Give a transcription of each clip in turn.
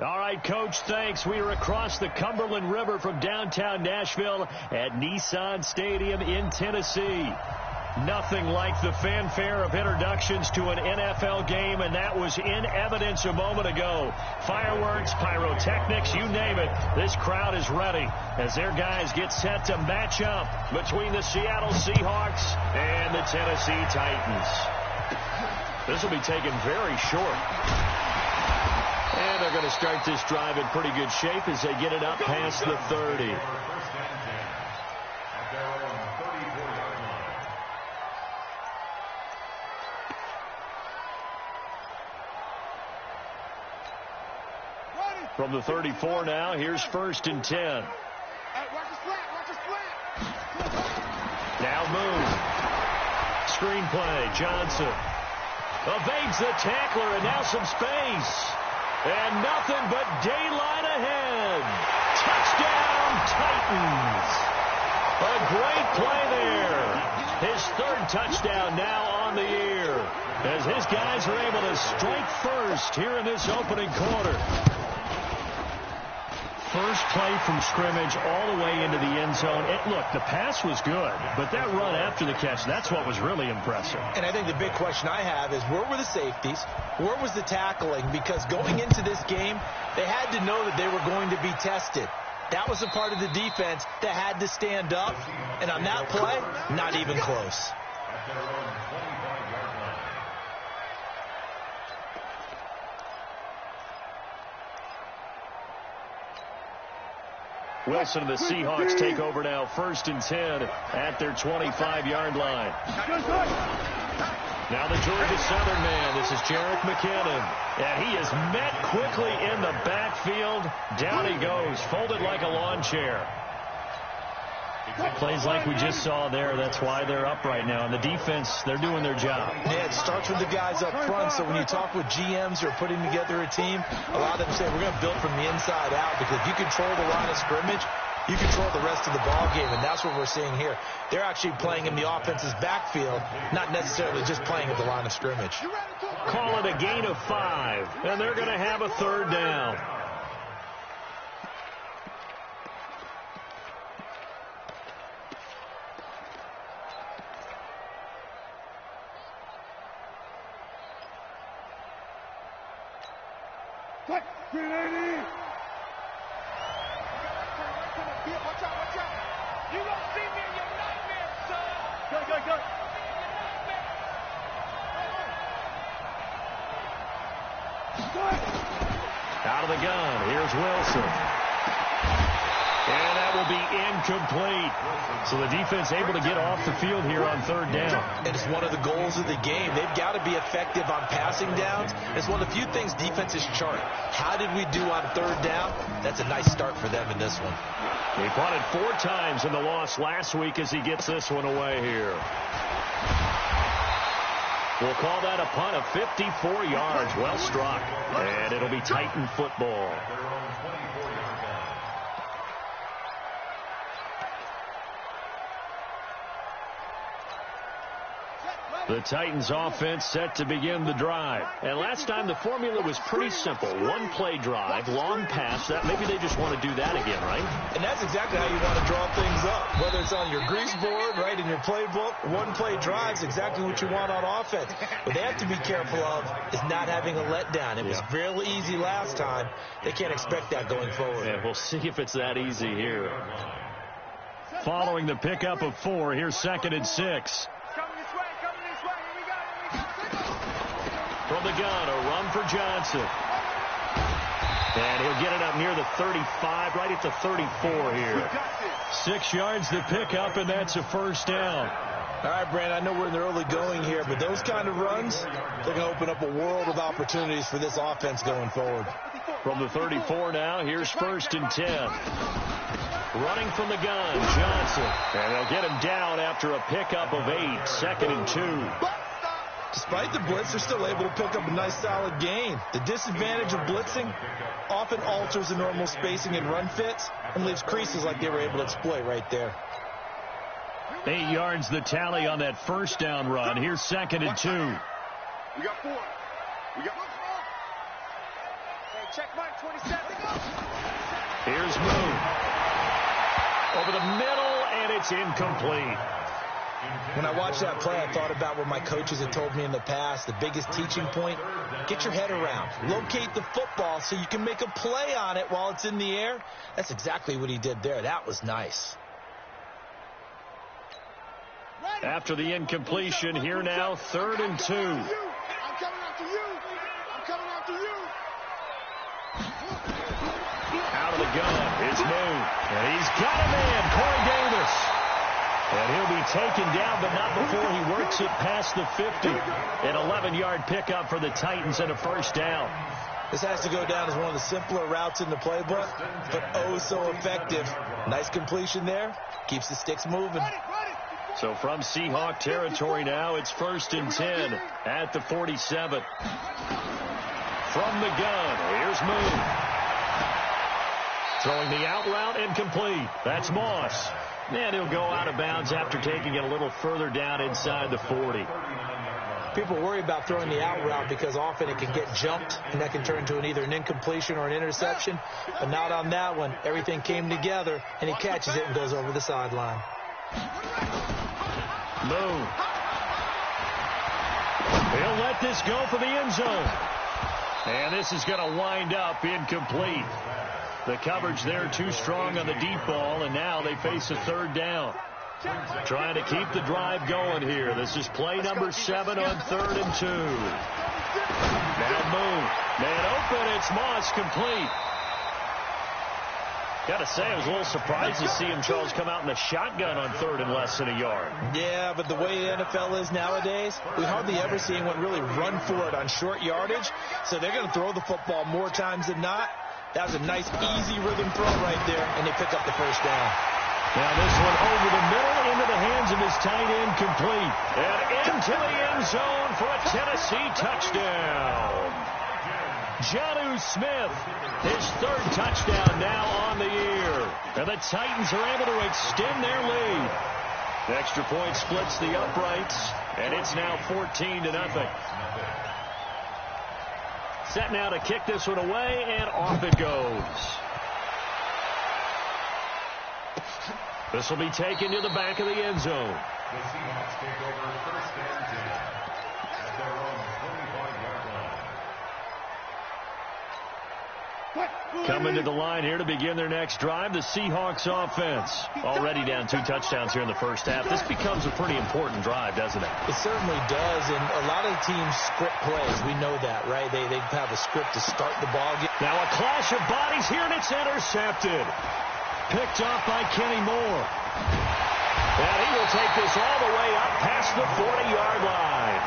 All right, Coach, thanks. We are across the Cumberland River from downtown Nashville at Nissan Stadium in Tennessee. Nothing like the fanfare of introductions to an NFL game, and that was in evidence a moment ago. Fireworks, pyrotechnics, you name it. This crowd is ready as their guys get set to match up between the Seattle Seahawks and the Tennessee Titans. This will be taken very short. And they're going to start this drive in pretty good shape as they get it up past the 30. From the 34 now, here's 1st and 10. Now move. Screenplay, Johnson. Evades the tackler, and now some space. And nothing but daylight ahead. Touchdown, Titans. A great play there. His 3rd touchdown now on the year, as his guys are able to strike first here in this opening quarter. First play from scrimmage all the way into the end zone. Look, the pass was good, but that run after the catch, that's what was really impressive. And I think the big question I have is, where were the safeties? Where was the tackling? Because going into this game, they had to know that they were going to be tested. That was a part of the defense that had to stand up. And on that play, not even close. Wilson and the Seahawks take over now, 1st and 10 at their 25-yard line. Now the Georgia Southern man. This is Jerick McKinnon. And he is met quickly in the backfield. Down he goes, folded like a lawn chair. Plays like we just saw there. That's why they're up right now. And the defense, they're doing their job. Yeah, it starts with the guys up front. So when you talk with GMs who are putting together a team, a lot of them say we're going to build from the inside out, because if you control the line of scrimmage, you control the rest of the ball game, and that's what we're seeing here. They're actually playing in the offense's backfield, not necessarily just playing at the line of scrimmage. Call it a gain of 5, and they're going to have a 3rd down. Out of the gun, here's Wilson. And that will be incomplete. So the defense able to get off the field here on 3rd down. And it's one of the goals of the game. They've got to be effective on passing downs. It's one of the few things defenses chart. How did we do on 3rd down? That's a nice start for them in this one. He punted 4 times in the loss last week as he gets this one away here. We'll call that a punt of 54 yards. Well struck. And it'll be Titan football. The Titans offense set to begin the drive. And last time the formula was pretty simple. 1-play drive, long pass. That maybe they just want to do that again, right? And that's exactly how you want to draw things up. Whether it's on your grease board, right, in your playbook, 1-play drive's exactly what you want on offense. What they have to be careful of is not having a letdown. It was fairly easy last time. They can't expect that going forward. Yeah, we'll see if it's that easy here. Following the pickup of 4, here's 2nd and 6. From the gun, a run for Johnson. And he'll get it up near the 35, right at the 34 here. 6 yards to pick up, and that's a 1st down. All right, Brand, I know we're in the early going here, but those kind of runs, they're going to open up a world of opportunities for this offense going forward. From the 34 now, here's 1st and 10. Running from the gun, Johnson. And they'll get him down after a pickup of 8, 2nd and 2. Despite the blitz, they're still able to pick up a nice solid gain. The disadvantage of blitzing often alters the normal spacing and run fits and leaves creases like they were able to exploit right there. 8 yards the tally on that 1st down run. Here's 2nd and 2. We got 4. We got Here's Moon. Over the middle, and it's incomplete. When I watched that play, I thought about what my coaches had told me in the past. The biggest teaching point, get your head around. Locate the football so you can make a play on it while it's in the air. That's exactly what he did there. That was nice. After the incompletion, here now, 3rd and 2. I'm coming after you. I'm coming after you. Out of the gun is Moon. And he's got a man, Corey Davis. And he'll be taken down, but not before he works it past the 50. An 11-yard pickup for the Titans and a first down. This has to go down as one of the simpler routes in the playbook, but oh so effective. Nice completion there. Keeps the sticks moving. So from Seahawk territory now, it's 1st and 10 at the 47. From the gun, here's Moon. Throwing the out route incomplete. That's Moss. And he'll go out of bounds after taking it a little further down inside the 40. People worry about throwing the out route because often it can get jumped, and that can turn into either an incompletion or an interception. But not on that one. Everything came together, and he catches it and goes over the sideline. Moon. He'll let this go for the end zone. And this is going to wind up incomplete. The coverage there too strong on the deep ball, and now they face a 3rd down. Trying to keep the drive going here. This is play number 7 on 3rd and 2. Now Moon. Man open, it's Moss, complete. Got to say, I was a little surprised to see him, Charles, come out in a shotgun on 3rd and less than a yard. Yeah, but the way the NFL is nowadays, we hardly ever see anyone really run for it on short yardage. So they're going to throw the football more times than not. That was a nice, easy rhythm throw right there, and they pick up the first down. Now this one over the middle into the hands of his tight end, complete. And into the end zone for a Tennessee touchdown. Jonnu Smith, his 3rd touchdown now on the year. And the Titans are able to extend their lead. The extra point splits the uprights, and it's now 14-0. Set now to kick this one away, and off it goes. This will be taken to the back of the end zone. The Seahawks take over 1st and 10 at their own 25-yard line. Coming to the line here to begin their next drive, the Seahawks offense. Already down 2 touchdowns here in the first half. This becomes a pretty important drive, doesn't it? It certainly does, and a lot of teams script plays. We know that, right? They have a script to start the ball game. Now a clash of bodies here, and it's intercepted. Picked off by Kenny Moore. And he will take this all the way up past the 40-yard line.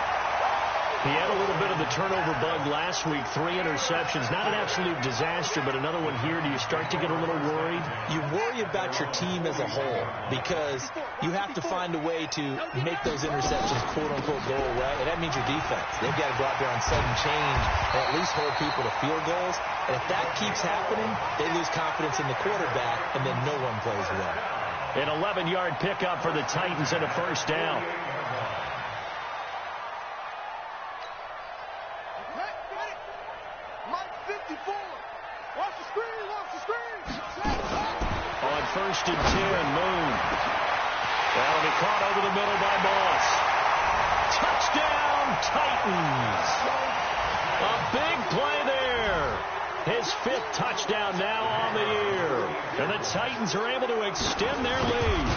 He had a little bit of the turnover bug last week, 3 interceptions. Not an absolute disaster, but another one here. Do you start to get a little worried? You worry about your team as a whole because you have to find a way to make those interceptions, quote-unquote, go away. And that means your defense. They've got to go out there on sudden change and at least hold people to field goals. And if that keeps happening, they lose confidence in the quarterback, and then no one plays well. An 11-yard pickup for the Titans and a first down. On 1st and 10, Moon. That'll be caught over the middle by Moss. Touchdown, Titans. A big play there. His 5th touchdown now on the year. And the Titans are able to extend their lead.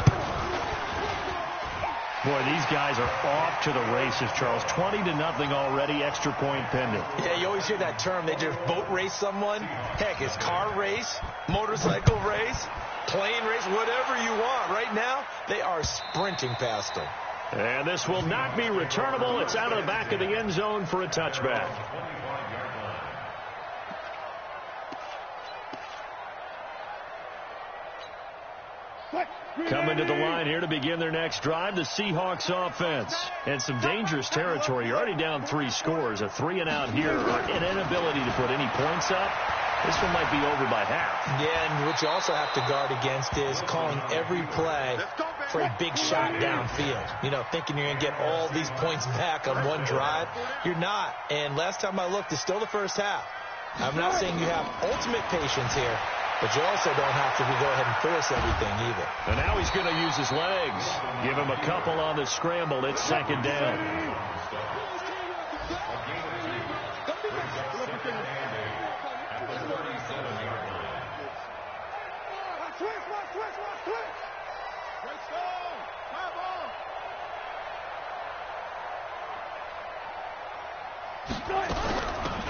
Boy, these guys are off to the races, Charles. 20-0 already, extra point pending. Yeah, you always hear that term. They just boat race someone. Heck, it's car race, motorcycle race, plane race, whatever you want. Right now, they are sprinting past them. And this will not be returnable. It's out of the back of the end zone for a touchback. Coming to the line here to begin their next drive, the Seahawks offense. And some dangerous territory. You're already down 3 scores. A 3-and-out here, or an inability to put any points up. This one might be over by half. Yeah, and what you also have to guard against is calling every play for a big shot downfield. You know, thinking you're going to get all these points back on one drive. You're not. And last time I looked, it's still the first half. I'm not saying you have ultimate patience here, but you also don't have to go ahead and force everything either. And now he's going to use his legs. Give him a couple on the scramble. It's second down.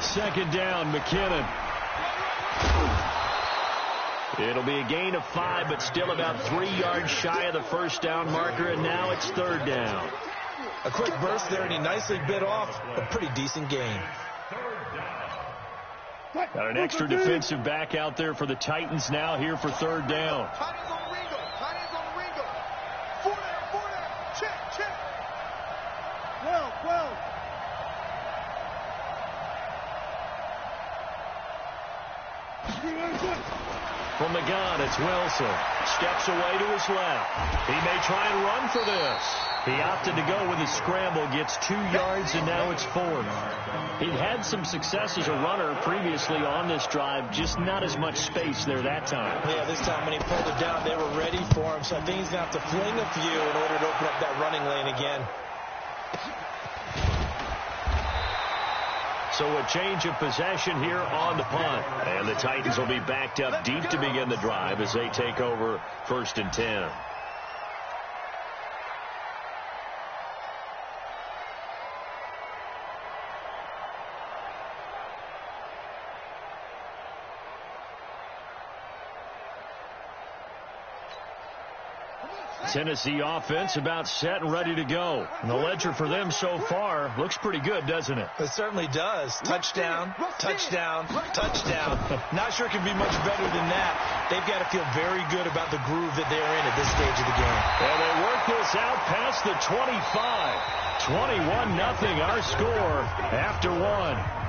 Second down, McKinnon. It'll be a gain of 5, but still about 3 yards shy of the first down marker, and now it's third down. A quick burst there, and he nicely bit off a pretty decent gain. Got an extra defensive back out there for the Titans now here for third down. Titans on Ringo. Titans on Ringo. 4 down, 4 down. Check. 12. From the gun, it's Wilson. Steps away to his left. He may try and run for this. He opted to go with his scramble, gets 2 yards, and now it's 4. He'd had some success as a runner previously on this drive, just not as much space there that time. Yeah, this time when he pulled it down, they were ready for him, so I think he's going to have to fling a few in order to open up that running lane again. So a change of possession here on the punt. And the Titans will be backed up deep to begin the drive as they take over 1st and 10. Tennessee offense about set and ready to go. And the ledger for them so far looks pretty good, doesn't it? It certainly does. Touchdown, touchdown, touchdown. Not sure it can be much better than that. They've got to feel very good about the groove that they're in at this stage of the game. And they work this out past the 25. 21-0 our score after 1.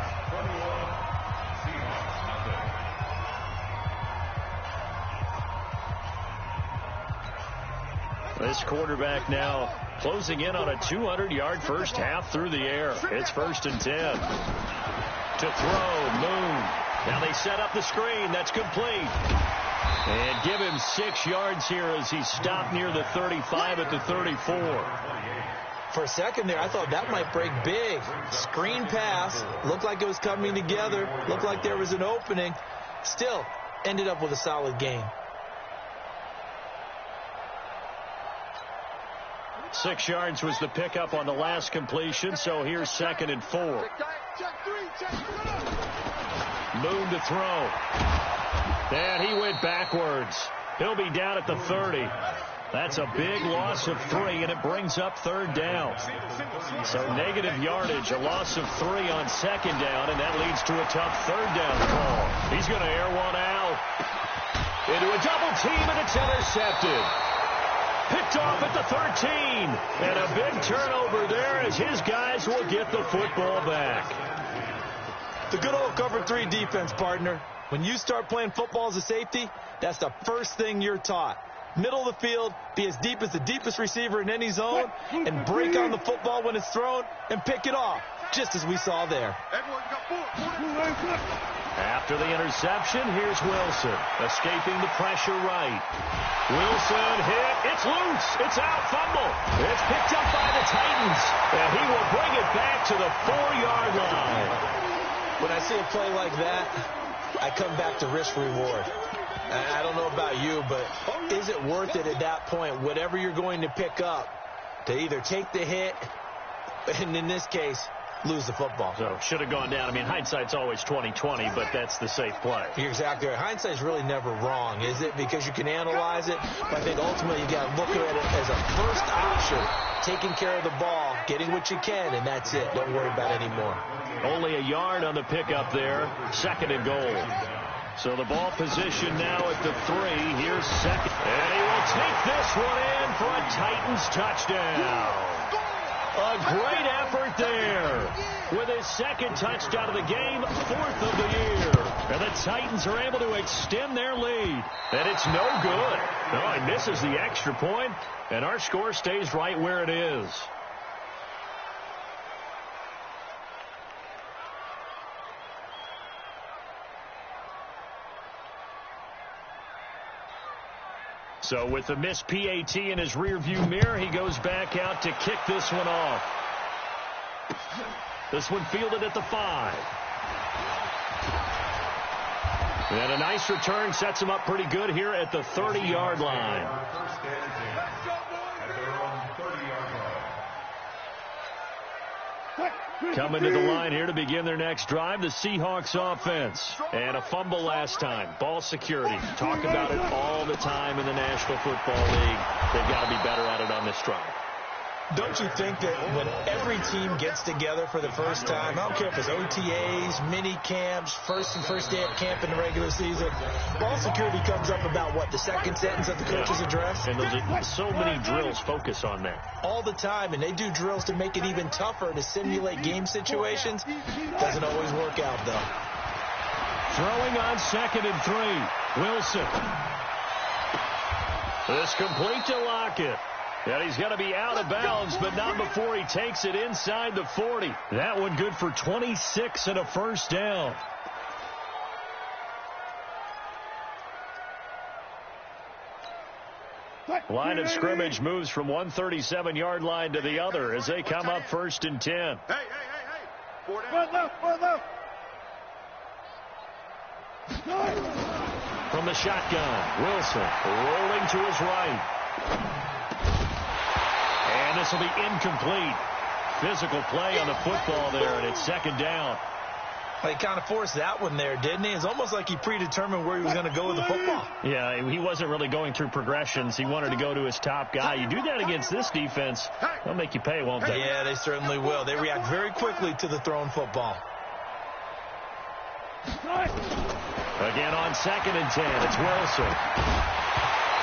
This quarterback now closing in on a 200-yard first half through the air. It's 1st and 10. To throw, Moon. Now they set up the screen. That's complete. And give him 6 yards here as he stopped near the 35 at the 34. For a second there, I thought that might break big. Screen pass. Looked like it was coming together. Looked like there was an opening. Still, ended up with a solid gain. 6 yards was the pickup on the last completion, so here's 2nd and 4. Moon to throw. And he went backwards. He'll be down at the 30. That's a big loss of 3, and it brings up 3rd down. So negative yardage, a loss of 3 on 2nd down, and that leads to a tough 3rd down call. He's going to air one out. Into a double team, and it's intercepted. Picked off at the 13. And a big turnover there as his guys will get the football back. The good old cover 3 defense, partner. When you start playing football as a safety, that's the first thing you're taught. Middle of the field, be as deep as the deepest receiver in any zone, and break on the football when it's thrown and pick it off, just as we saw there. After the interception, here's Wilson, escaping the pressure right. Wilson hit. It's loose. It's out. Fumble. It's picked up by the Titans, and he will bring it back to the 4-yard line. When I see a play like that, I come back to risk-reward. I don't know about you, but is it worth it at that point, whatever you're going to pick up, to either take the hit, and in this case, lose the football? So should have gone down. I mean, hindsight's always 20/20, but that's the safe play. You're exactly right. Hindsight's really never wrong, is it? Because you can analyze it, but I think ultimately you got to look at it as a first option, taking care of the ball, getting what you can, and that's it. Don't worry about it anymore. Only a yard on the pickup there. 2nd and goal. So the ball position now at the 3. Here's 2nd. And he will take this one in for a Titans touchdown. A great effort there. With his 2nd touchdown of the game, 4th of the year. And the Titans are able to extend their lead. And it's no good. No, he misses the extra point, and our score stays right where it is. So with the missed PAT in his rearview mirror, he goes back out to kick this one off. This one fielded at the 5. And a nice return sets him up pretty good here at the 30-yard line. First and 10 at their own 30-yard line. Coming to the line here to begin their next drive, the Seahawks offense. And a fumble last time. Ball security. Talk about it all the time in the National Football League. They've got to be better at it on this drive. Don't you think that when every team gets together for the first time, I don't care if it's OTAs, mini camps, first day of camp in the regular season, ball security comes up about what, the second sentence of the coach's address? And there's so many drills focus on that. All the time, and they do drills to make it even tougher to simulate game situations. Doesn't always work out, though. Throwing on 2nd and 3. Wilson. This complete to Lockett. And he's going to be out of bounds, but not before he takes it inside the 40. That one good for 26 and a first down. Line of scrimmage moves from 137-yard line to the other as they come up 1st and 10. Hey. 4 down. From the shotgun, Wilson rolling to his right. And this will be incomplete. Physical play on the football there, and it's 2nd down. He kind of forced that one there, didn't he? It's almost like he predetermined where he was going to go with the football. Yeah, he wasn't really going through progressions. He wanted to go to his top guy. You do that against this defense, they'll make you pay, won't they? Yeah, they certainly will. They react very quickly to the thrown football. Again on 2nd and 10, it's Wilson.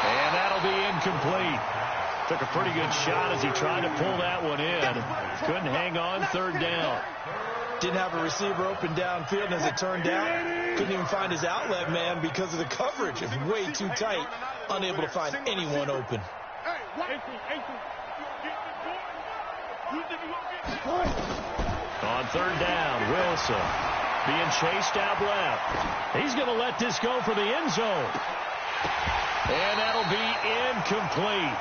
And that'll be incomplete. Took a pretty good shot as he tried to pull that one in. Couldn't hang on, 3rd down. Didn't have a receiver open downfield, and as it turned out, couldn't even find his outlet man because of the coverage. It was way too tight, unable to find anyone open. On 3rd down, Wilson being chased out left. He's going to let this go for the end zone. And that'll be incomplete.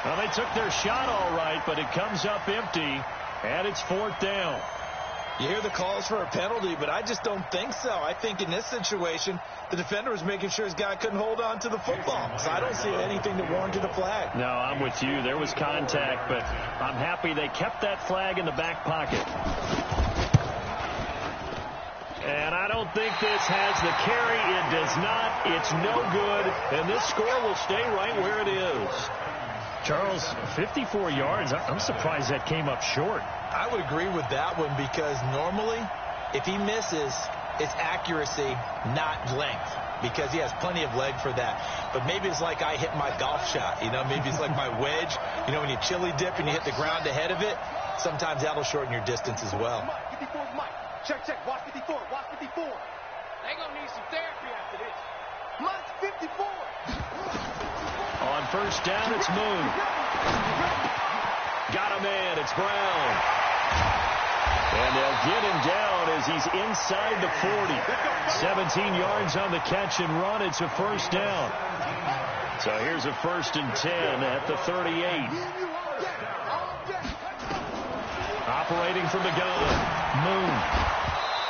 Well, they took their shot all right, but it comes up empty, and it's 4th down. You hear the calls for a penalty, but I just don't think so. I think in this situation, the defender was making sure his guy couldn't hold on to the football. So I don't see anything that warranted a flag. No, I'm with you. There was contact, but I'm happy they kept that flag in the back pocket. And I don't think this has the carry. It does not. It's no good. And this score will stay right where it is. Charles, 54 yards. I'm surprised that came up short. I would agree with that one because normally, if he misses, it's accuracy, not length, because he has plenty of leg for that. But maybe it's like I hit my golf shot. Maybe it's like my wedge. When you chili dip and you hit the ground ahead of it, sometimes that'll shorten your distance as well. Check. Watch 54. Watch 54. They gonna need some therapy after this. Mike's 54. On 1st down, it's Moon. Got a man. It's Brown. And they'll get him down as he's inside the 40. 17 yards on the catch and run. It's a 1st down. So here's a 1st and 10 at the 38. Operating from the gun, Moon.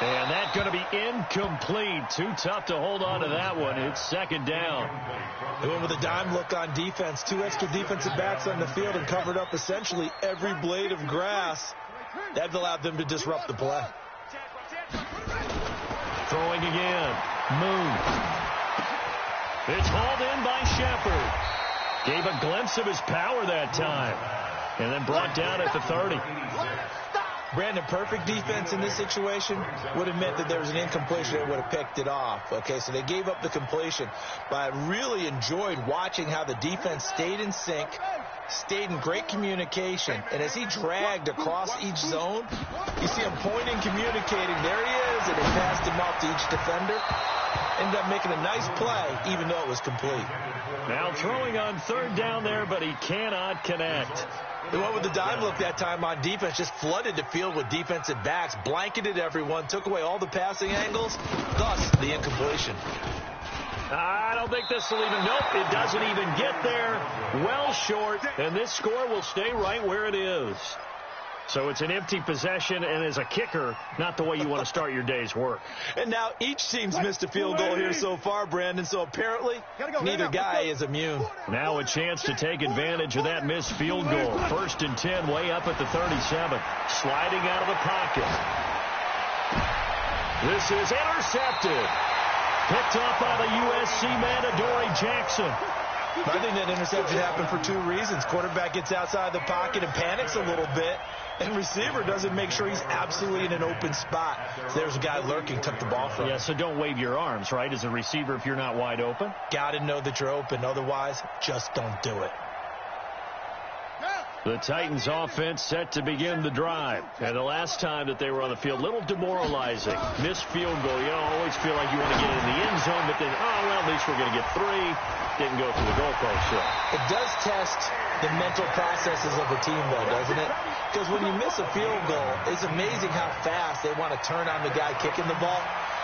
And that's going to be incomplete. Too tough to hold on to that one. It's 2nd down. They went with a dime look on defense. 2 extra defensive backs on the field and covered up essentially every blade of grass. That allowed them to disrupt the play. Throwing again. Moon. It's hauled in by Shepard. Gave a glimpse of his power that time. And then brought down at the 30. Brandon, perfect defense in this situation would have meant that there was an incompletion and would have picked it off. Okay, so they gave up the completion. But I really enjoyed watching how the defense stayed in sync, stayed in great communication. And as he dragged across each zone, you see him pointing, communicating. There he is, and they passed him off to each defender. Ended up making a nice play, even though it was complete. Now throwing on 3rd down there, but he cannot connect. The one with the dime look that time on defense just flooded the field with defensive backs, blanketed everyone, took away all the passing angles, thus the incompletion. I don't think this will even, nope, it doesn't even get there. Well short, and this score will stay right where it is. So it's an empty possession, and as a kicker, not the way you want to start your day's work. And now each team's missed a field goal here so far, Brandon, so apparently neither guy is immune. Now a chance to take advantage of that missed field goal. 1st and 10, way up at the 37. Sliding out of the pocket. This is intercepted. Picked off by the USC man, Adoree Jackson. I think that interception happened for 2 reasons. Quarterback gets outside the pocket and panics a little bit, and receiver doesn't make sure he's absolutely in an open spot. So there's a guy lurking, took the ball from him. Yeah, so don't wave your arms, right, as a receiver if you're not wide open. Got to know that you're open. Otherwise, just don't do it. The Titans offense set to begin the drive. And the last time that they were on the field, a little demoralizing. Missed field goal. You always feel like you want to get in the end zone, but then, oh, well, at least we're going to get 3. Didn't go through the goalpost yet. It does test the mental processes of a team, though, doesn't it? Because when you miss a field goal, it's amazing how fast they want to turn on the guy kicking the ball.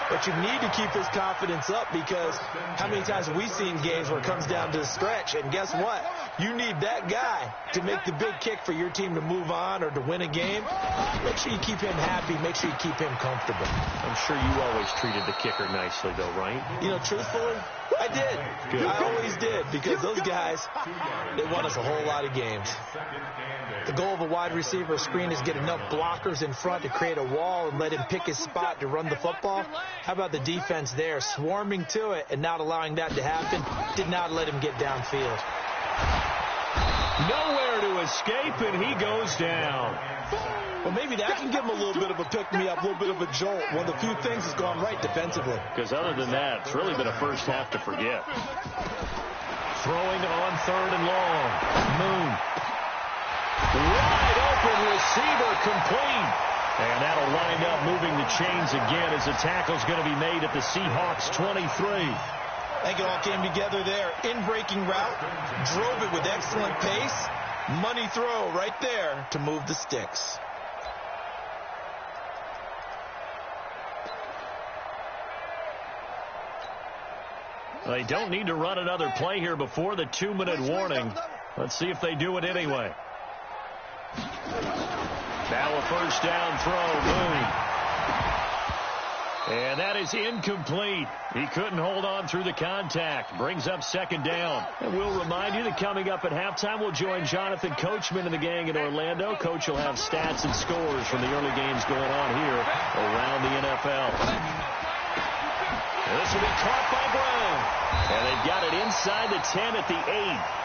But you need to keep his confidence up, because how many times have we seen games where it comes down to the stretch? And guess what? You need that guy to make the big kick for your team to move on or to win a game. Make sure you keep him happy. Make sure you keep him comfortable. I'm sure you always treated the kicker nicely, though, right? You know, truthfully, I did. Good. I always did, because those guys, they won us a whole lot of games. The goal of a wide receiver screen is get enough blockers in front to create a wall and let him pick his spot to run the football. How about the defense there, swarming to it and not allowing that to happen? Did not let him get downfield. Nowhere to escape, and he goes down. Well, maybe that can give him a little bit of a pick-me-up, a little bit of a jolt. One of the few things that's gone right defensively. Because other than that, it's really been a first half to forget. Throwing on 3rd and long. Moon. Wide open receiver, complete. And that'll wind up moving the chains again as the tackle's going to be made at the Seahawks 23. I think it all came together there. In-breaking route, drove it with excellent pace. Money throw right there to move the sticks. They don't need to run another play here before the 2-minute warning. Let's see if they do it anyway. Now a first down throw, Moon. And that is incomplete. He couldn't hold on through the contact. Brings up 2nd down. And we'll remind you that coming up at halftime, we'll join Jonathan Coachman and the gang in Orlando. Coach will have stats and scores from the early games going on here around the NFL. And this will be caught by Brown. And they've got it inside the 10 at the 8.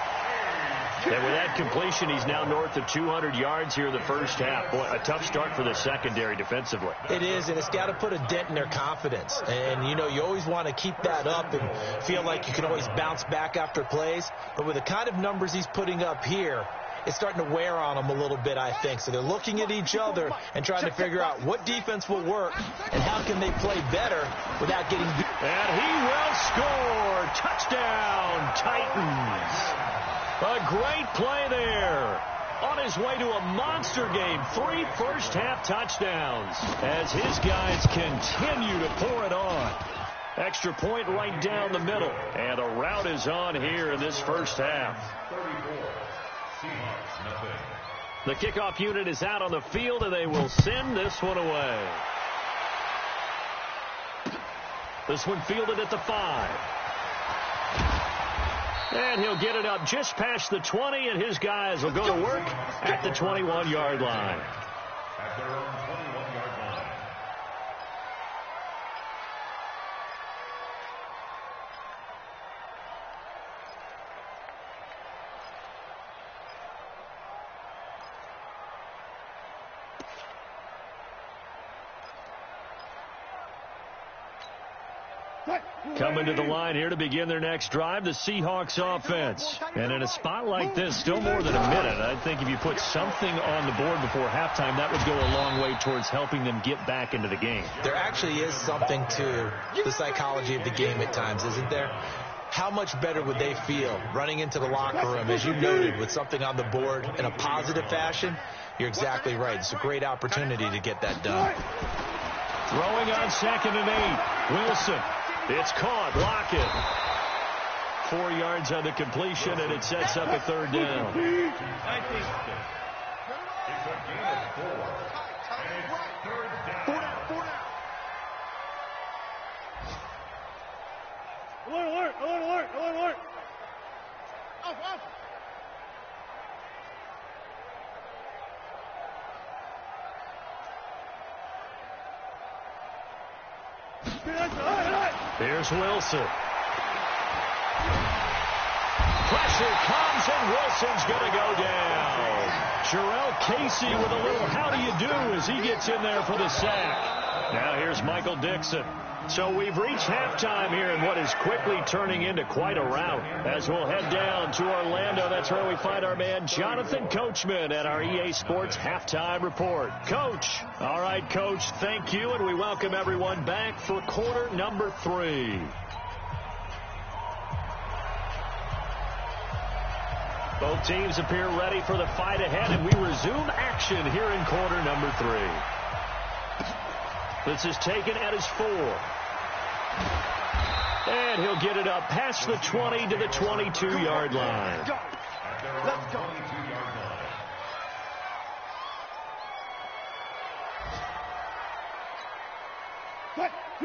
And with that completion, he's now north of 200 yards here in the first half. Boy, a tough start for the secondary defensively. It is, and it's got to put a dent in their confidence. And, you know, you always want to keep that up and feel like you can always bounce back after plays. But with the kind of numbers he's putting up here, it's starting to wear on them a little bit, I think. So they're looking at each other and trying to figure out what defense will work and how can they play better without getting... And he will score. Touchdown, Titans. A great play there. On his way to a monster game. 3 first-half touchdowns as his guys continue to pour it on. Extra point right down the middle. And a rout is on here in this first half. 34. Seahawks, nothing. The kickoff unit is out on the field, and they will send this one away. This one fielded at the 5. And he'll get it up just past the 20, and his guys will go to work at the 21-yard line. At their own 21-yard line. Coming to the line here to begin their next drive, the Seahawks offense. And in a spot like this, still more than a minute, I think if you put something on the board before halftime, that would go a long way towards helping them get back into the game. There actually is something to the psychology of the game at times, isn't there? How much better would they feel running into the locker room, as you noted, with something on the board in a positive fashion? You're exactly right. It's a great opportunity to get that done. Throwing on 2nd and 8. Wilson. It's caught. Lockett. 4 yards on the completion, and it sets up a third down. It's a gain of 4. And it's third down. 4 down, 4 down. Alert, alert, alert, alert, alert. Off, off. Here's Wilson. Pressure comes, and Wilson's going to go down. Jarrell Casey with a little how do you do as he gets in there for the sack. Now here's Michael Dixon. So we've reached halftime here in what is quickly turning into quite a rout. As we'll head down to Orlando, that's where we find our man Jonathan Coachman at our EA Sports Halftime Report. Coach. All right, Coach, thank you, and we welcome everyone back for quarter number 3. Both teams appear ready for the fight ahead, and we resume action here in quarter number 3. This is taken at his 4. And he'll get it up past the 20 to the 22-yard line. Let's go.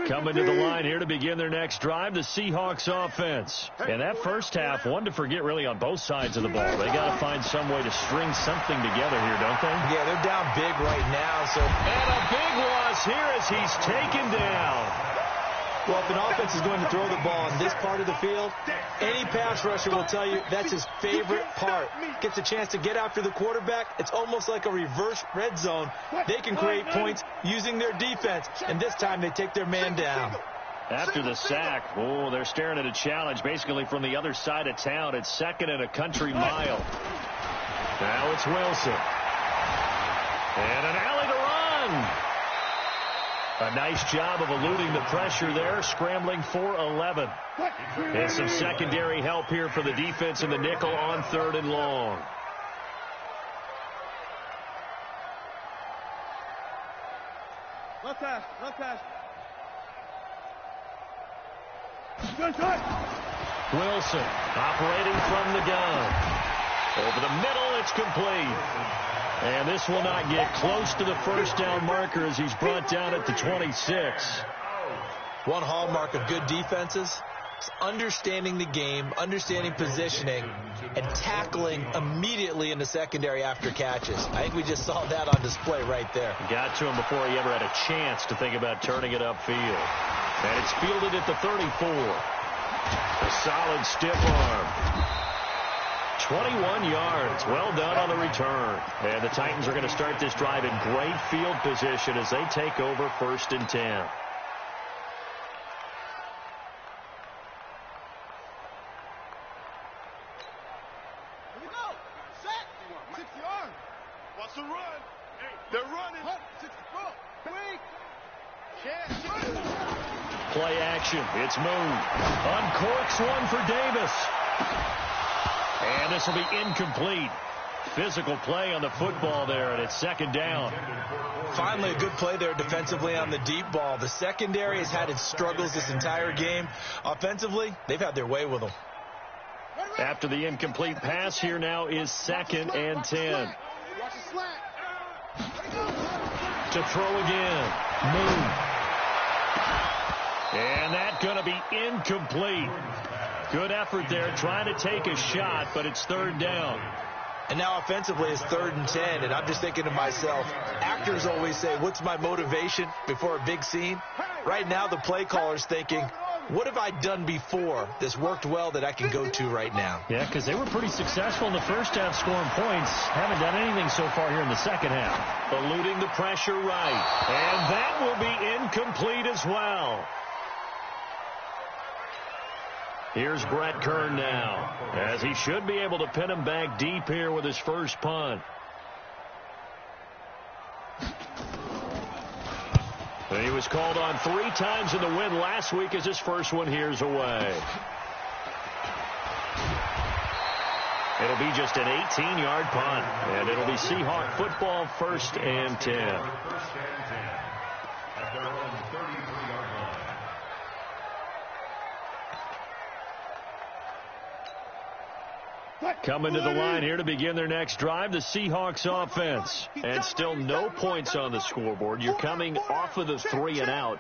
Coming to the line here to begin their next drive, the Seahawks offense. And that first half, one to forget really on both sides of the ball. They got to find some way to string something together here, don't they? Yeah, they're down big right now. And a big loss here as he's taken down. Well, if an offense is going to throw the ball in this part of the field, any pass rusher will tell you that's his favorite part. Gets a chance to get after the quarterback. It's almost like a reverse red zone. They can create points using their defense, and this time they take their man down. After the sack, oh, they're staring at a challenge basically from the other side of town. It's 2nd and a country mile. Now it's Wilson. And an alley to run. A nice job of eluding the pressure there, scrambling for 11. And some secondary help here for the defense in the nickel on 3rd and long. Left hash, left hash. Wilson operating from the gun. Over the middle, it's complete. And this will not get close to the first down marker as he's brought down at the 26. One hallmark of good defenses is understanding the game, understanding positioning, and tackling immediately in the secondary after catches. I think we just saw that on display right there. Got to him before he ever had a chance to think about turning it upfield. And it's fielded at the 34. A solid stiff arm. 21 yards. Well done on the return. And the Titans are going to start this drive in great field position as they take over 1st and 10. Here we go. Set. 60 yards. Watch the run. They're running. 64. Play action. It's moved. Uncorks one for Davis. And this will be incomplete. Physical play on the football there, and it's 2nd down. Finally, a good play there defensively on the deep ball. The secondary has had its struggles this entire game. Offensively, they've had their way with them. After the incomplete pass, here now is 2nd and 10. To throw again. Move. And that's going to be incomplete. Good effort there, trying to take a shot, but it's 3rd down. And now offensively it's 3rd and 10, and I'm just thinking to myself, actors always say, what's my motivation before a big scene? Right now the play caller's thinking, what have I done before that's worked well that I can go to right now? Yeah, because they were pretty successful in the first half scoring points. Haven't done anything so far here in the second half. Eluding the pressure right. And that will be incomplete as well. Here's Brett Kern now, as he should be able to pin him back deep here with his first punt. And he was called on 3 times in the win last week as his first one here's away. It'll be just an 18-yard punt, and it'll be Seahawk football 1st and 10. At their own 33-yard line. Coming to the line here to begin their next drive, the Seahawks offense. And still no points on the scoreboard. You're coming off of the 3 and out.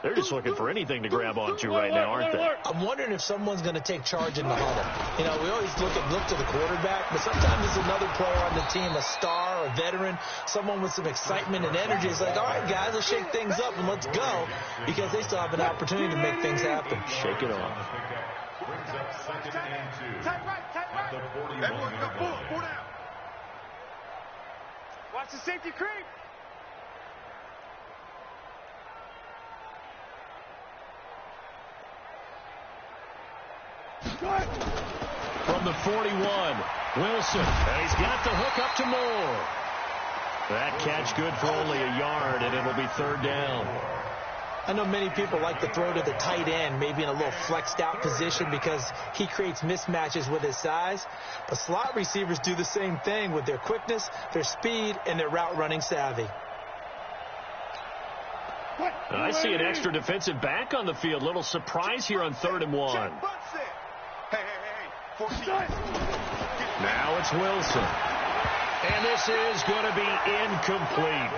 They're just looking for anything to grab onto right now, aren't they? I'm wondering if someone's going to take charge in the huddle. You know, we always look to the quarterback, but sometimes it's another player on the team, a star, a veteran, someone with some excitement and energy. It's like, all right, guys, let's shake things up and let's go, because they still have an opportunity to make things happen. Shake it off. Brings up second and 2. At the 41 Everyone, yard pull line. down. Watch the safety creep. From the 41, Wilson. And he's got the hook up to Moore. That catch good for only a yard, and it'll be 3rd down. I know many people like to throw to the tight end, maybe in a little flexed out position because he creates mismatches with his size. But slot receivers do the same thing with their quickness, their speed, and their route running savvy. And I see an extra defensive back on the field. Little surprise here on 3rd and 1. Hey, 14. Now it's Wilson. And this is going to be incomplete.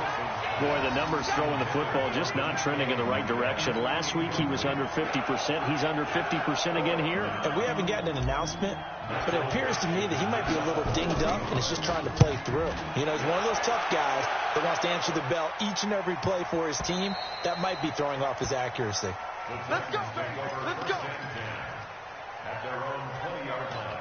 Boy, the numbers throwing the football just not trending in the right direction. Last week he was under 50%. He's under 50% again here. And we haven't gotten an announcement, but it appears to me that he might be a little dinged up and is just trying to play through. You know, he's one of those tough guys that wants to answer the bell each and every play for his team. That might be throwing off his accuracy. Let's go, baby. Let's go. At their own 20-yard line.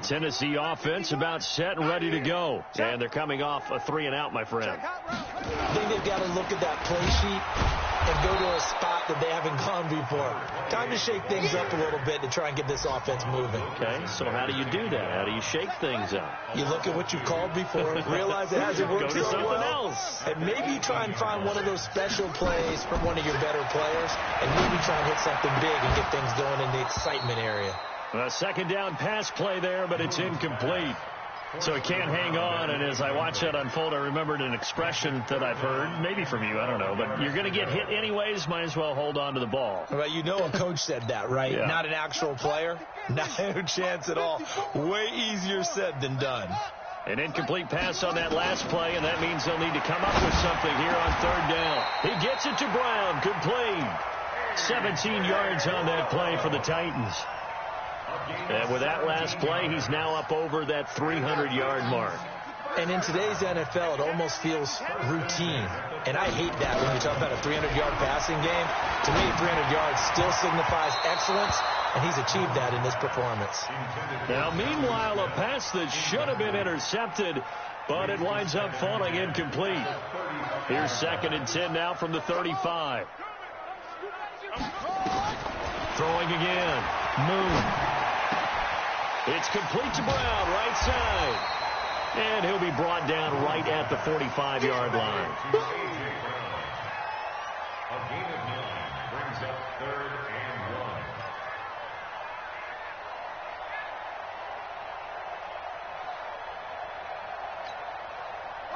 Tennessee offense about set and ready to go. And they're coming off a 3 and out, my friend. I think they've got to look at that play sheet and go to a spot that they haven't gone before. Time to shake things up a little bit to try and get this offense moving. Okay, so how do you do that? How do you shake things up? You look at what you've called before, realize it hasn't worked Go to so something well, else. and maybe you try and find one of those special plays from one of your better players, and maybe try and hit something big and get things going in the excitement area. A 2nd down pass play there, but it's incomplete. So he can't hang on, and as I watch that unfold, I remembered an expression that I've heard, maybe from you, I don't know, but you're going to get hit anyways, might as well hold on to the ball. Well, you know a coach said that, right? Yeah. Not an actual player. Not a chance at all. Way easier said than done. An incomplete pass on that last play, and that means they'll need to come up with something here on 3rd down. He gets it to Brown, complete. 17 yards on that play for the Titans. And with that last play, he's now up over that 300-yard mark. And in today's NFL, it almost feels routine. And I hate that when you talk about a 300-yard passing game. To me, 300 yards still signifies excellence, and he's achieved that in this performance. Now, meanwhile, a pass that should have been intercepted, but it winds up falling incomplete. Here's 2nd and 10 now from the 35. Throwing again. Moon. It's complete to Brown, right side. And he'll be brought down right at the 45-yard line. A gain of 9 brings up 3rd and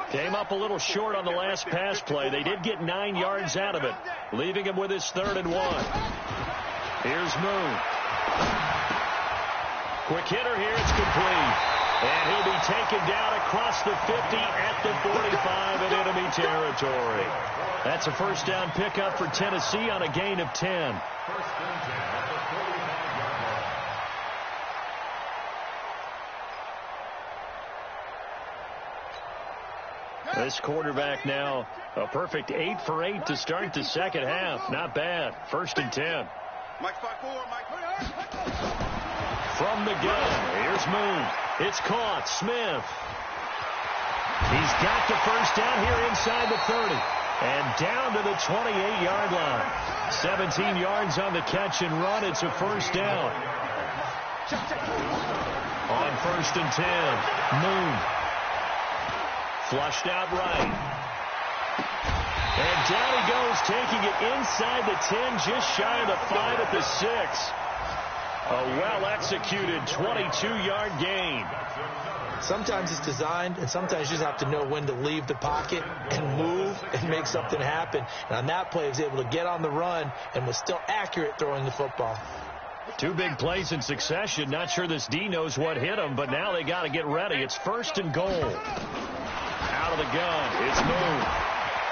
1. Came up a little short on the last pass play. They did get 9 yards out of it, leaving him with his 3rd and 1. Here's Moon. Quick hitter here, it's complete. And he'll be taken down across the 50 at the 45 in enemy territory. That's a 1st down pickup for Tennessee on a gain of 10. 1st and 10 at the 45-yard line. This quarterback now a perfect 8 for 8 to start the 2nd half. Not bad. 1st and 10. Mike 5-4, Mike. From the gun, here's Moon. It's caught. Smith. He's got the 1st down here inside the 30. And down to the 28-yard line. 17 yards on the catch and run. It's a 1st down. On 1st and 10, Moon. Flushed out right. And down he goes, taking it inside the 10, just shy of the 5 at the 6. A well-executed 22-yard gain. Sometimes it's designed, and sometimes you just have to know when to leave the pocket and move and make something happen. And on that play, he was able to get on the run and was still accurate throwing the football. 2 big plays in succession. Not sure this D knows what hit him, but now they got to get ready. It's 1st and goal. Out of the gun. It's Moon.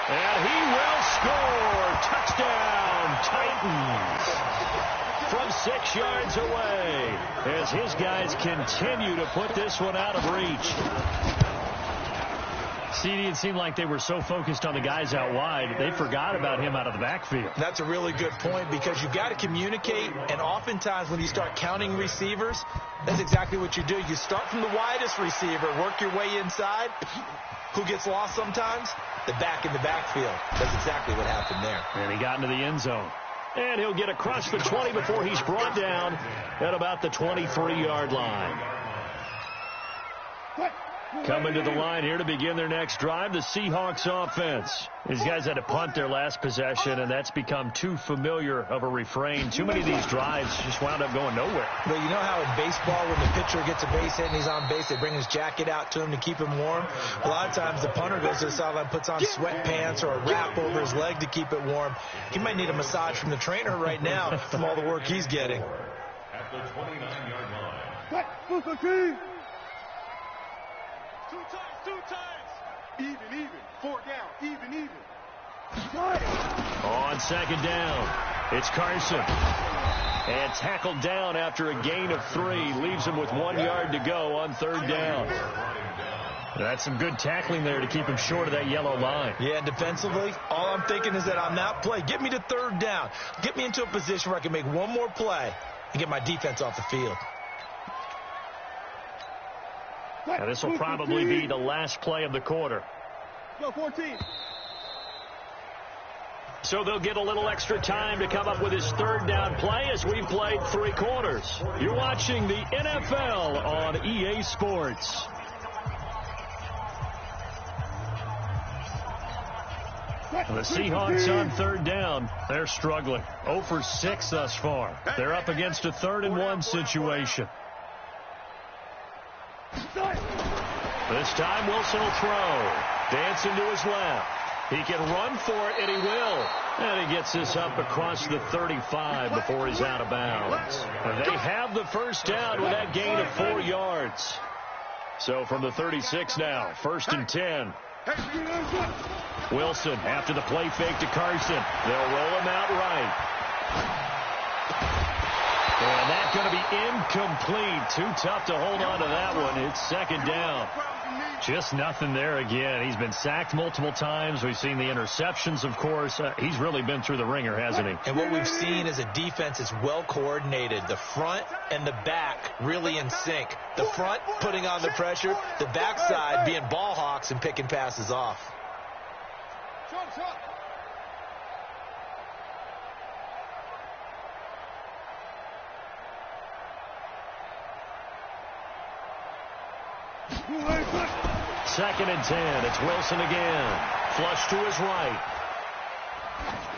And he will score. Touchdown, Titans. From 6 yards away as his guys continue to put this one out of reach. CD, it seemed like they were so focused on the guys out wide, they forgot about him out of the backfield. That's a really good point because you've got to communicate, and oftentimes when you start counting receivers, that's exactly what you do. You start from the widest receiver, work your way inside. Who gets lost sometimes? The back in the backfield. That's exactly what happened there. And he got into the end zone. And he'll get across the 20 before he's brought down at about the 23-yard line. Coming to the line here to begin their next drive, the Seahawks offense. These guys had to punt their last possession, and that's become too familiar of a refrain. Too many of these drives just wound up going nowhere. Well, you know how in baseball when the pitcher gets a base hit and he's on base, they bring his jacket out to him to keep him warm? A lot of times the punter goes to the sideline, puts on sweatpants or a wrap over his leg to keep it warm. He might need a massage from the trainer right now from all the work he's getting. At the 29-yard line. Two times. Even. 4 down. Even. On 2nd down, it's Carson. And tackled down after a gain of 3. Leaves him with 1 yard to go on 3rd down. That's some good tackling there to keep him short of that yellow line. Yeah, defensively, all I'm thinking is that on that play, get me to 3rd down. Get me into a position where I can make one more play and get my defense off the field. Now, this will probably be the last play of the quarter. Go 14. So they'll get a little extra time to come up with his 3rd down play as we've played 3 quarters. You're watching the NFL on EA Sports. The Seahawks on 3rd down. They're struggling. 0 for 6 thus far. They're up against a 3rd and 1 situation. This time Wilson will throw. Dancing to his left. He can run for it, and he will. And he gets this up across the 35 before he's out of bounds. And they have the 1st down with that gain of 4 yards. So from the 36 now, 1st and 10. Wilson after the play fake to Carson. They'll roll him out right. And that's going to be incomplete. Too tough to hold on to that one. It's 2nd down. Just nothing there again. He's been sacked multiple times. We've seen the interceptions, of course. He's really been through the ringer, hasn't he? And what we've seen is a defense that's well coordinated. The front and the back really in sync. The front putting on the pressure. The backside being ball hawks and picking passes off. Second and 10. It's Wilson again. Flush to his right.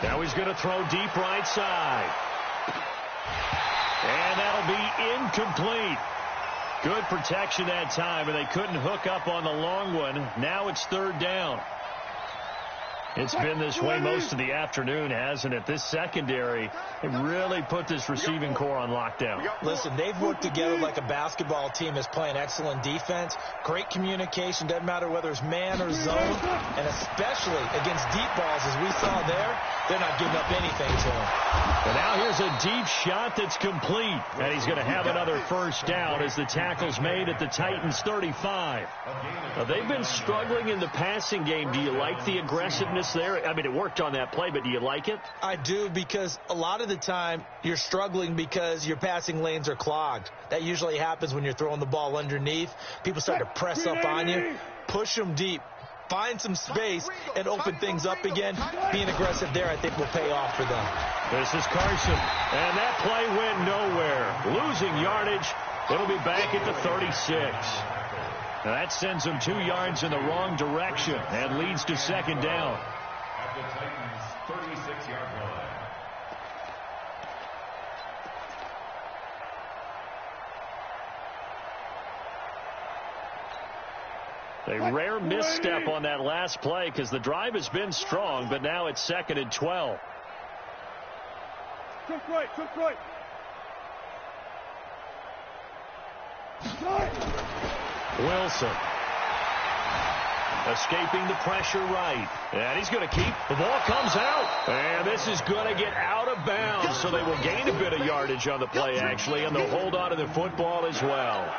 Now he's going to throw deep right side. And that'll be incomplete. Good protection that time, and they couldn't hook up on the long one. Now it's 3rd down. It's been this way most of the afternoon, hasn't it? This secondary, it really put this receiving core on lockdown. Listen, they've worked together like a basketball team is playing excellent defense. Great communication. Doesn't matter whether it's man or zone. And especially against deep balls, as we saw there, they're not giving up anything to them. And now here's a deep shot that's complete. And he's going to have another 1st down as the tackle's made at the Titans' 35. Now, they've been struggling in the passing game. Do you like the aggressiveness there? I mean, it worked on that play, but do you like it? I do, because a lot of the time you're struggling because your passing lanes are clogged. That usually happens when you're throwing the ball underneath. People start to press up on you. Push them deep. Find some space and open things up again. Being aggressive there, I think, will pay off for them. This is Carson, and that play went nowhere. Losing yardage. It'll be back at the 36. Now that sends them 2 yards in the wrong direction and leads to 2nd down. At the Titans' 36-yard line. A rare misstep on that last play because the drive has been strong, but now it's 2nd and 12. Took right. Wilson. Escaping the pressure right. And he's going to keep. The ball comes out. And this is going to get out of bounds. So they will gain a bit of yardage on the play, actually, and they'll hold on to the football as well.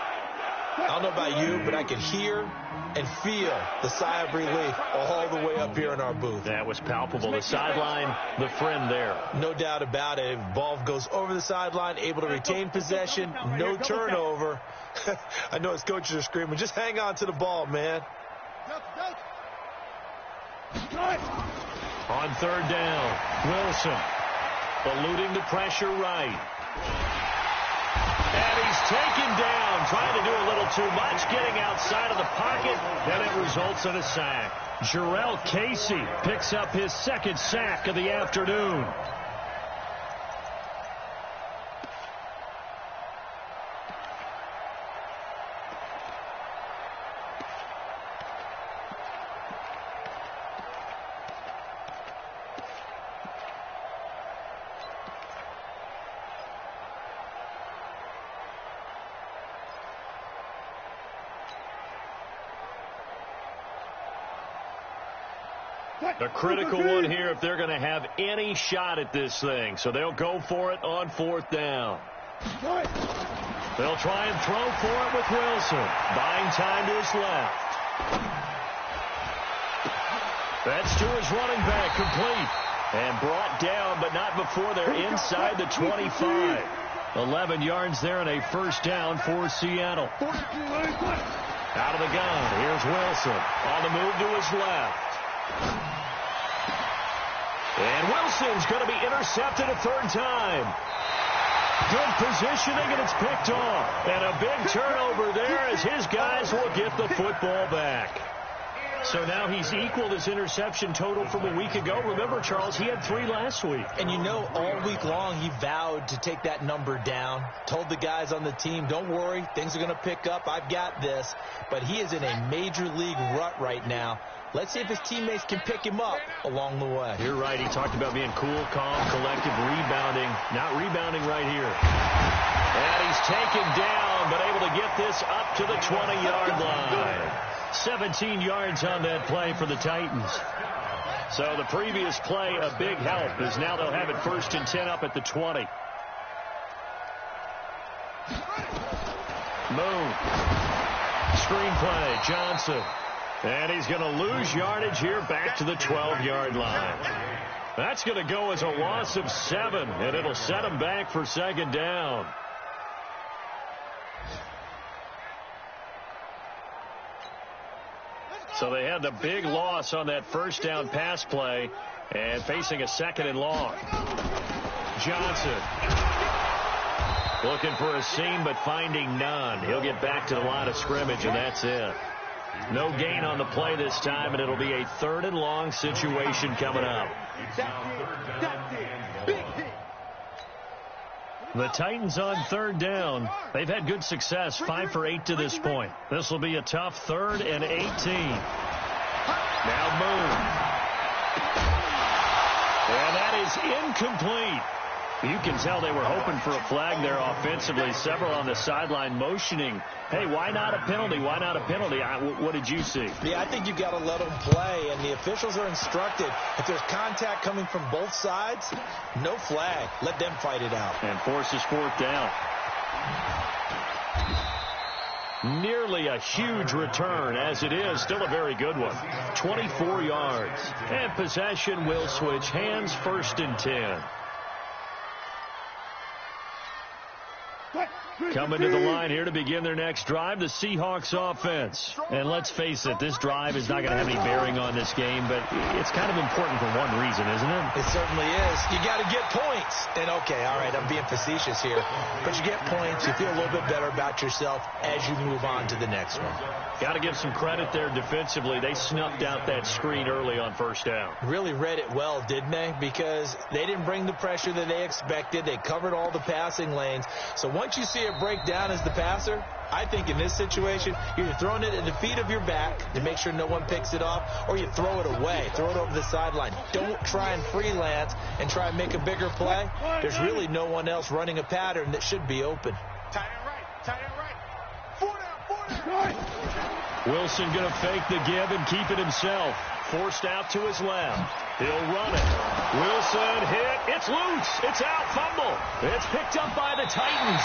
I don't know about you, but I can hear and feel the sigh of relief all the way up here in our booth. That was palpable. The sideline, the friend there. No doubt about it. Ball goes over the sideline, able to retain possession, no turnover. I know his coaches are screaming, just hang on to the ball, man. On 3rd down, Wilson eluding the pressure right. And he's taken down, trying to do a little too much, getting outside of the pocket, and it results in a sack. Jarrell Casey picks up his 2nd sack of the afternoon. A critical one here if they're going to have any shot at this thing. So they'll go for it on 4th down. They'll try and throw for it with Wilson. Buying time to his left. That's to his running back, complete. And brought down, but not before they're inside the 25. 11 yards there and a 1st down for Seattle. Out of the gun, here's Wilson. On the move to his left. And Wilson's going to be intercepted a 3rd time. Good positioning, and it's picked off. And a big turnover there as his guys will get the football back. So now he's equaled his interception total from a week ago. Remember, Charles, he had 3 last week. And you know, all week long he vowed to take that number down. Told the guys on the team, don't worry, things are going to pick up. I've got this. But he is in a major league rut right now. Let's see if his teammates can pick him up along the way. You're right. He talked about being cool, calm, collective, rebounding. Not rebounding right here. And he's taken down, but able to get this up to the 20-yard line. 17 yards on that play for the Titans. So the previous play, a big help, as now they'll have it 1st and 10 up at the 20. Moon. Screenplay, Johnson. And he's going to lose yardage here back to the 12-yard line. That's going to go as a loss of 7, and it'll set him back for 2nd down. So they had the big loss on that 1st down pass play and facing a 2nd and long. Johnson looking for a seam but finding none. He'll get back to the line of scrimmage, and that's it. No gain on the play this time, and it'll be a 3rd and long situation coming up. The Titans on 3rd down. They've had good success, 5 for 8 to this point. This will be a tough 3rd and 18. Now Moon. And that is incomplete. You can tell they were hoping for a flag there offensively. Several on the sideline motioning, hey, why not a penalty? Why not a penalty? What did you see? Yeah, I think you've got to let them play, and the officials are instructed. If there's contact coming from both sides, no flag. Let them fight it out. And forces 4th down. Nearly a huge return, as it is. Still a very good one. 24 yards. And possession will switch hands, 1st and 10. Coming to the line here to begin their next drive, the Seahawks offense. And let's face it, this drive is not going to have any bearing on this game, but it's kind of important for one reason, isn't it? It certainly is. You got to get points. And, okay, all right, I'm being facetious here. But you get points, you feel a little bit better about yourself as you move on to the next one. Got to give some credit there defensively. They snuffed out that screen early on 1st down. Really read it well, didn't they? Because they didn't bring the pressure that they expected. They covered all the passing lanes. So once you see it break down as the passer, I think in this situation, you're either throwing it at the feet of your back to make sure no one picks it up, or you throw it away, throw it over the sideline. Don't try and freelance and try and make a bigger play. There's really no one else running a pattern that should be open. Tight end right. Tight end right. 4 down. Wilson going to fake the give and keep it himself. Forced out to his left. He'll run it. Wilson hit. It's loose. It's out. Fumble. It's picked up by the Titans.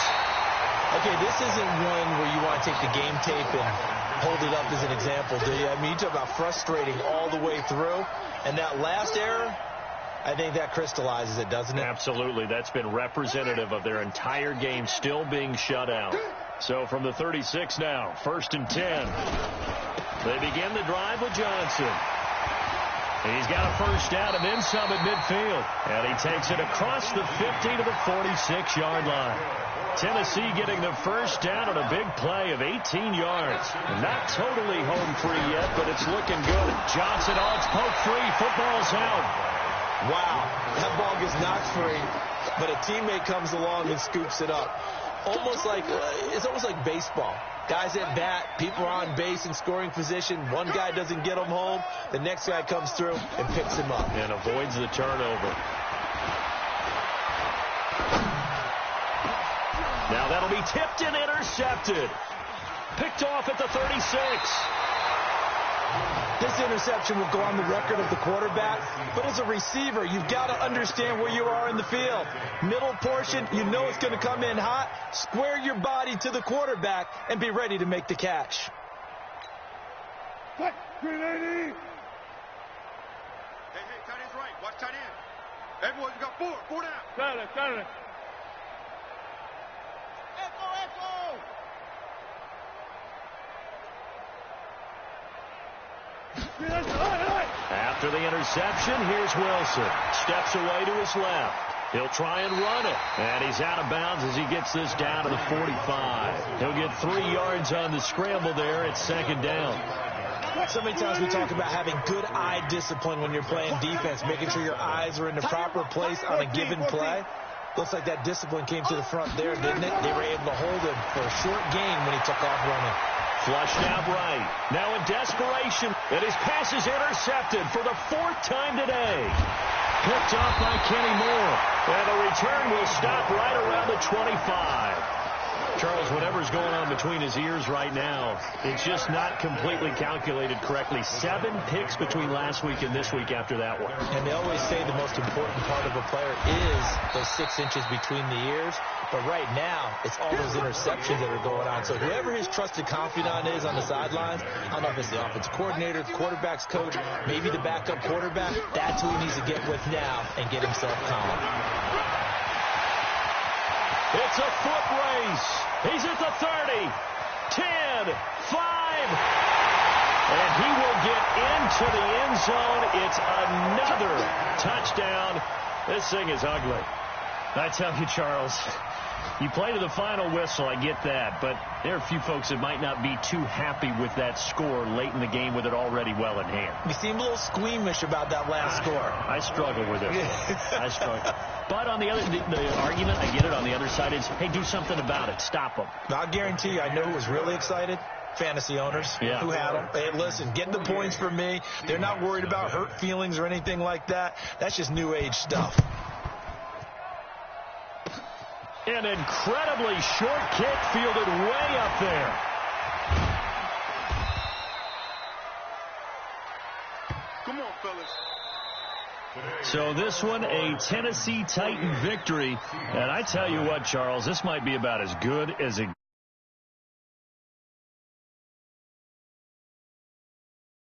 Okay, this isn't one where you want to take the game tape and hold it up as an example, do you? I mean, you talk about frustrating all the way through. And that last error, I think that crystallizes it, doesn't it? Absolutely. That's been representative of their entire game still being shut out. So from the 36 now, 1st and 10. They begin the drive with Johnson. He's got a first down and then some at midfield. And he takes it across the 50 to the 46-yard line. Tennessee getting the first down on a big play of 18 yards. Not totally home free yet, but it's looking good. Johnson, it's poke free. Football's out. Wow, that ball gets knocked free, but a teammate comes along and scoops it up. It's almost like baseball. Guys at bat, people are on base in scoring position. One guy doesn't get him home. The next guy comes through and picks him up. And avoids the turnover. Now that'll be tipped and intercepted. Picked off at the 36. This interception will go on the record of the quarterback, but as a receiver, you've got to understand where you are in the field. Middle portion, you know it's going to come in hot. Square your body to the quarterback and be ready to make the catch. 380. Hey, tight end's right. Watch tight end. Hey, boys, we got 4. 4 down. Got it. Echo. After the interception, here's Wilson. Steps away to his left. He'll try and run it. And he's out of bounds as he gets this down to the 45. He'll get 3 yards on the scramble there at 2nd down. So many times we talk about having good eye discipline when you're playing defense, making sure your eyes are in the proper place on a given play. Looks like that discipline came to the front there, didn't it? They were able to hold him for a short gain when he took off running. Flushed out right. Now in desperation, and his pass is intercepted for the 4th time today. Picked off by Kenny Moore. And the return will stop right around the 25. Charles, whatever's going on between his ears right now, it's just not completely calculated correctly. 7 picks between last week and this week after that one. And they always say the most important part of a player is those 6 inches between the ears. But right now, it's all those interceptions that are going on. So whoever his trusted confidant is on the sidelines, I don't know if it's the offensive coordinator, the quarterback's coach, maybe the backup quarterback, that's who he needs to get with now and get himself calm. It's a foot race. He's at the 30, 10, 5. And he will get into the end zone. It's another touchdown. This thing is ugly. I tell you, Charles, you play to the final whistle, I get that, but there are a few folks that might not be too happy with that score late in the game with it already well in hand. You seem a little squeamish about that last score. I struggle with it. I struggle. But on the other, the argument, I get it, on the other side is, hey, do something about it. Stop them. I'll guarantee you, I know who was really excited. Fantasy owners who had them. Hey, listen, get the points for me. They're not worried about hurt feelings or anything like that. That's just new age stuff. An incredibly short kick fielded way up there. Come on, fellas. So this one, a Tennessee Titan victory. And I tell you what, Charles, this might be about as good as it